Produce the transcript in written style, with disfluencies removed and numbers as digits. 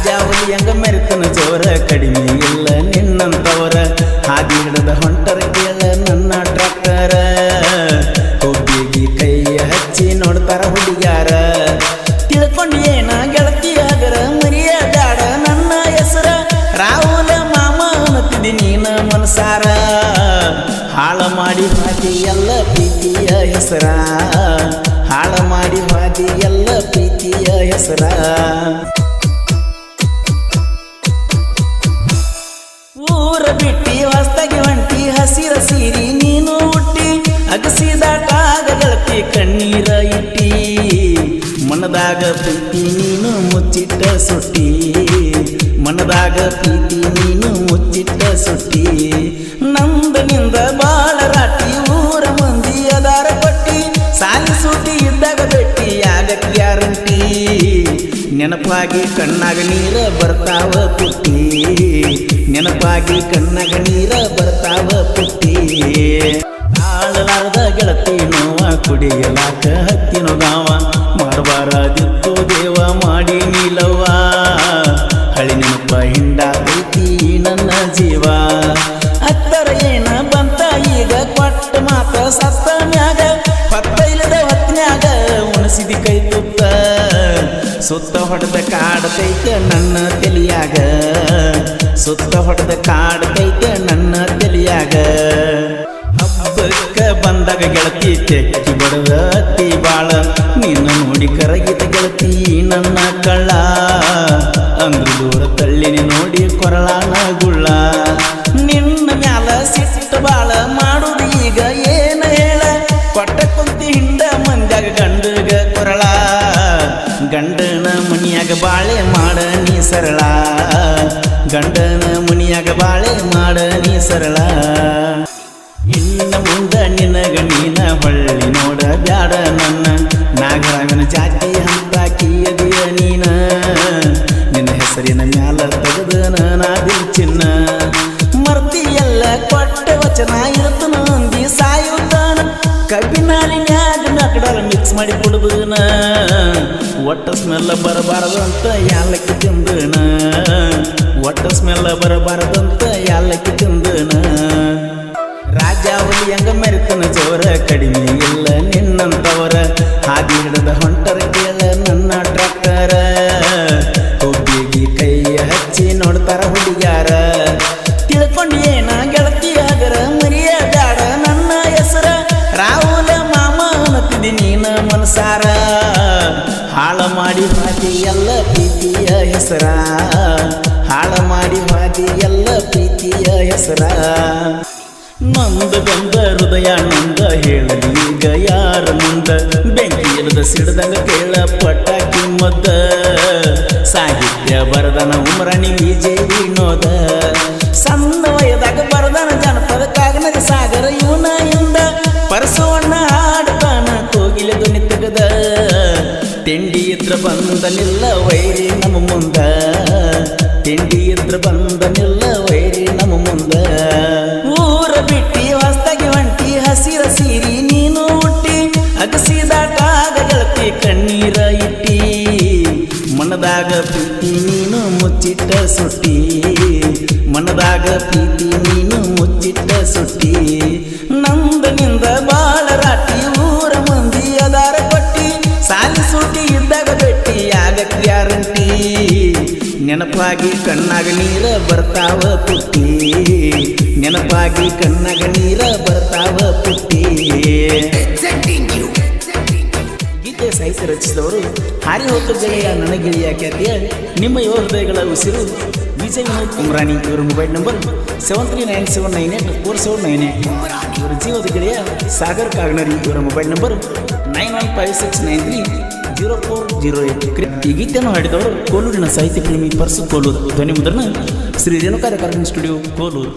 ರಾಜ ಹುಲಿ ಹಂಗ ಮೆರೆತನ ಜೋರ ಕಡಿಮೆ ಇಲ್ಲ ನಿನ್ನಂತವರ ಹಾದಿ ಹಿಡದ ಹೊಂಟರ ಕೇಳ ನನ್ನ ಟ್ರ್ಯಾಕ್ಟರ ಒಬ್ಬಿಗೆ ಕೈಯ ಹಚ್ಚಿ ನೋಡ್ತಾರ ಹುಡುಗ್ಯಾರ ತಿಳ್ಕೊಂಡು ಏನ ಗೆಳತಿಯಾಗರ ಮರಿಯಾದಾಡ ನನ್ನ ಹೆಸರ ರಾಹುಲ ಮಾಮ ಅನ್ನತಿದಿ ನೀನ ಮನಸಾರ ಹಾಳ ಮಾಡಿ ಹಾದಿ ಎಲ್ಲ ಪ್ರೀತಿಯ ಹೆಸರ ಹಾಳ ಮಾಡಿ ಹಾದಿ ಎಲ್ಲ ಪ್ರೀತಿಯ ಹೆಸರ ಊರ ಬಿಟ್ಟಿ ಹೊಸ್ತಾಗಿ ಹೊಂಟಿ ಹಸಿರ ಸೀರಿ ನೀನು ಹುಟ್ಟಿ ಅಗಸಿದಾಟಾಗ ಗೆಳತಿ ಕಣ್ಣೀರ ಇಟ್ಟಿ ಮನದಾಗ ಪ್ರೀತಿ ನೀನು ಮುಚ್ಚಿಟ್ಟ ಸುಟ್ಟಿ ಮನದಾಗ ಪ್ರೀತಿ ನೀನು ಮುಚ್ಚಿಟ್ಟ ಸುಟ್ಟಿ ನಂದನಿಂದ ಬಾಳ ರಾಟಿ ಊರ ಮಂದಿ ಅದಾರ ಕೊಟ್ಟಿ ಸಾಲಿ ಸೂಟಿ ಇದ್ದಾಗ ಭೇಟಿ ಆಗಕ್ಕೆ ಗ್ಯಾರಂಟಿ ನೆನಪಾಗಿ ಕಣ್ಣಾಗ ನೀರ ಬರ್ತಾವ ಪುಟ್ಟಿ ನೆನಪಾಗಿ ಕಣ್ಣಾಗ ನೀರ ಬರ್ತಾವ ಪುಟ್ಟಿ ಆಳಲಾರದ ಗೆಳತಿ ನೋವ ಕುಡಿಯಲಾಕ ಹತ್ತಿನ ಗಾವ ಮಾಡಬಾರದಿತ್ತು ದೇವ ಮಾಡಿ ನೀಲವ್ವ ಹಳಿ ನೆನಪ ಹಿಂಡಾತೈತಿ ನನ್ನ ಜೀವ ಹತ್ತರ ಏನ ಬಂತ ಈಗ ಕೊಟ್ಟ ಮಾತ ಸತ್ತ ಮ್ಯಾಗ ಪತ್ತ ಇಲ್ಲದ ಹೊತ್ನ್ಯಾಗ ಉಣಸಿದಿ ಕೈ ತುತ್ತ ಸುತ್ತ ಹೊಡೆದ ಕಾಡತೈತೆ ನನ್ನ ತಲಿಯಾಗ ಸುತ್ತ ಹೊಡೆದ ಕಾಡತೈತೆ ನನ್ನ ತಲಿಯಾಗ ಹಬ್ಬಕ್ಕ ಬಂದಾಗ ಗೆಳತಿ ತೆಕ್ಕಿ ಬಡದ ಅತ್ತಿ ಬಾಳ ನಿನ್ನ ನೋಡಿ ಕರಗಿದ ಗೆಳತಿ ನನ್ನ ಕಳ್ಳ ಅಂದ್ರು ದೂರ ತಳ್ಳಿನಿ ನೋಡಿ ಕೊರಳಾನ ಗುಳ್ಳ ನಿನ್ನ ಮ್ಯಾಲ ಸಿಟ್ಟು ಬಾಳ ಮಾಡುದು ಈಗ ಏನ ಹೇಳ ಕೊಟ್ಟ ಕುಂತಿ ಹಿಂಡ ಮಂದ್ಯಾಗ ಗಂಡಗ ಕೊರಳ ಗಂಡನ ಮನಿಯಾಗ ಬಾಳೆ ಮಾಡ ನೀ ಸರಳ ಗಂಡನ ಮನಿಯಾಗ ಬಾಳೆ ಮಾಡ ನೀ ಸರಳ ಇನ್ನ ಮುಂದ ನಿನಗ ನೀನ ಹೊಳ್ಳಿ ನೋಡ ಬ್ಯಾಡ ನನ್ನ ನಾಗರಾಗನ ಜಾತಿ ಅಂತ ಕೀಯದಿಯ ನೀನ ನಿನ್ನ ಹೆಸರಿನ ಮ್ಯಾಲ ತೆಗೆದನ ನಾದಿ ಚಿನ್ನ ಮರ್ತಿ ಎಲ್ಲ ಕೊಟ್ಟ ವಚನ ಇರ್ತನ ಅಂದಿ ಸಾಯುತ್ತಾನ ಕಬ್ಬಿನಾಲಿನ್ಯಾಗ ನಕಡಲ ಮಿಕ್ಸ್ ಮಾಡಿ ಕೊಡುದನ ಒಟ್ಟ ಸ್ಮೆಲ್ಲ ಬರಬಾರದಂತ ಯಾಲಕ್ಕಿ ತಿಂದನ ಒಟ್ಟ ಸ್ಮೆಲ್ಲ ಬರಬಾರದಂತ ಯಾಲಕ್ಕಿ ತಿಂದನ ರಾಜ ಹುಲಿ ಹಂಗ ಮೆರೆತನ ಜೋರ ಕಡಿಮೆ ಇಲ್ಲ ನಿನ್ನಂತವರ ಹಾದಿ ಹಿಡದ ಹೊಂಟರ ಕೇಳ ನನ್ನ ಟ್ರ್ಯಾಕ್ಟರ ಒಬ್ಬಿಗೆ ಕೈಯ ಹಚ್ಚಿ ನೋಡ್ತಾರ ಹುಡುಗ್ಯಾರ ತಿಳ್ಕೊಂಡು ಏನ ಗೆಳತಿಯಾಗರ ಮರಿಯಾದಾಡ ನನ್ನ ಹೆಸರ ರಾಹುಲ ಮಾಮ ಅನ್ನತಿದಿ ನೀನ ಮನಸಾರ ಹಾಳ ಮಾಡಿ ಹಾದಿ ಎಲ್ಲ ಪ್ರೀತಿಯ ಹೆಸರ ಹಾಳ ಮಾಡಿ ಹಾದಿ ಎಲ್ಲ ಪ್ರೀತಿಯ ಹೆಸರ ನೊಂದ ಬಂದ ಹೃದಯ ನಂದ ಹೇಳಲಿ ಈಗ ಯಾರ ಮುಂದ ಬೆಂಕಿ ಇಲ್ಲದ ಸಿಡ್ದಂಗ ಕೇಳ ಪಟಾಕಿ ಮದ್ದ ಸಾಹಿತ್ಯ ಬರದನ ಉಮರಣಿ ವಿಜಯ ವಿನೋದ ಸಣ್ಣ ವಯದಾಗ ಬರದನ ಜನಪದ ಕಾಗನದ ಸಾಗರ ಇವನ ಇಂದ ಪರಸವಣ್ಣ ಹಾಡ್ತಾನ ಕೋಗಿಲ ಧ್ವನಿ ತೆಗದ ತಿಂಡಿ ಇದ್ರ ಬಂದನಿಲ್ಲ ವೈರಿ ನಮ್ಮ ಮುಂದ ತಿಂಡಿ ಇದ್ರ ಬಂದನಿಲ್ಲ ವೈರಿ ನಮ್ಮ ಮುಂದ ಊರ ಬಿಟ್ಟಿ ಹೊಸ್ತಾಗಿ ಹೊಂಟಿ ಹಸಿರ ಸೀರಿ ನೀನು ಹುಟ್ಟಿ ಅಗಸಿದಾಟಾಗ ಗೆಳತಿ ಕಣ್ಣೀರ ಇಟ್ಟಿ ಮನದಾಗ ಪ್ರೀತಿ ನೀನು ಮುಚ್ಚಿಟ್ಟ ಸುಟ್ಟಿ ಮನದಾಗ ಪ್ರೀತಿ ನೀನು ಮುಚ್ಚಿಟ್ಟ ಸುಟ್ಟಿ ನಂದನಿಂದ ಬಾಳ ರಾಟಿ ಊರ ಮಂದಿ ಅದಾರ ಕೊಟ್ಟಿ ಸಾಲಿ ಸೂಟಿ ಇದ್ದಾಗ ಭೇಟಿ ಆಗಕ್ಕೆ ಗ್ಯಾರಂಟಿ ನೆನಪಾಗಿ ಕಣ್ಣಾಗ ನೀರ ಬರ್ತಾವ ಪುಟ್ಟಿ ನೆನಪಾಗಿ ಕಣ್ಣಾಗ ನೀರ ಬರ್ತಾವ ಪುಟ್ಟಿ ಗೀತೆ ಸಾಹಿತ್ಯ ರಚಿಸಿದವರು ಹಾರಿ ಹೋದ ಗೆಳೆಯ ನನಗೆಳೆಯ ಖ್ಯಾತಿಯ ನಿಮ್ಮ ಯುವ ಹೃದಯಗಳ ಉಸಿರು ವಿಜಯ ವಿನೋದ್ ಕುಮ್ರಾಣಿ. ಇವರ ಮೊಬೈಲ್ ನಂಬರ್ 7397984798. ಇವರ ಜೀವದ ಗೆಳೆಯ ಸಾಗರ್ ಕಾಗನರಿ. ಇವರ ಮೊಬೈಲ್ ನಂಬರ್ 9156930408. ಈ ಗೀತೆಯನ್ನು ಹಾಡಿದವರು ಕೋಲೂರಿನ ಸಾಹಿತ್ಯ ಪ್ರೇಮಿ ಪರ್ಸು ಕೋಲೂರು. ಧ್ವನಿ ಮುದ್ರಣ ಶ್ರೀ ರೇಣುಕಾ ರೆಕಾರ್ಡಿಂಗ್ ಸ್ಟುಡಿಯೋ ಕೋಲೂರು.